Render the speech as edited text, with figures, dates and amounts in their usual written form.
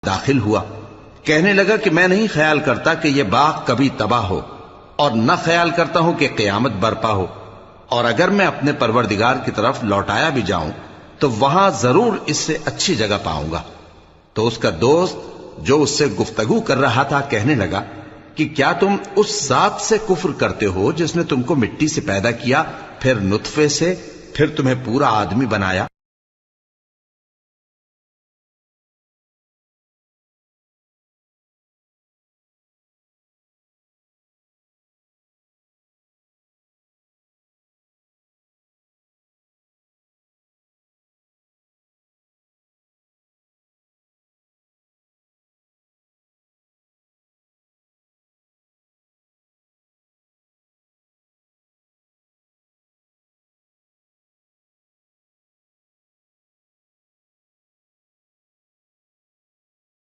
दाखिल हुआ। कहने लगा कि मैं नहीं ख्याल करता कि यह बाग कभी तबाह हो, और न ख्याल करता हूं कि क़यामत बरपा हो, और अगर मैं अपने परवरदिगार की तरफ लौटाया भी जाऊं तो वहां जरूर इससे अच्छी जगह पाऊंगा। तो उसका दोस्त जो उससे गुफ्तगू कर रहा था कहने लगा कि क्या तुम उस जात से कुफ्र करते हो जिसने तुमको मिट्टी से पैदा किया, फिर नुत्फे से, फिर तुम्हें पूरा आदमी बनाया।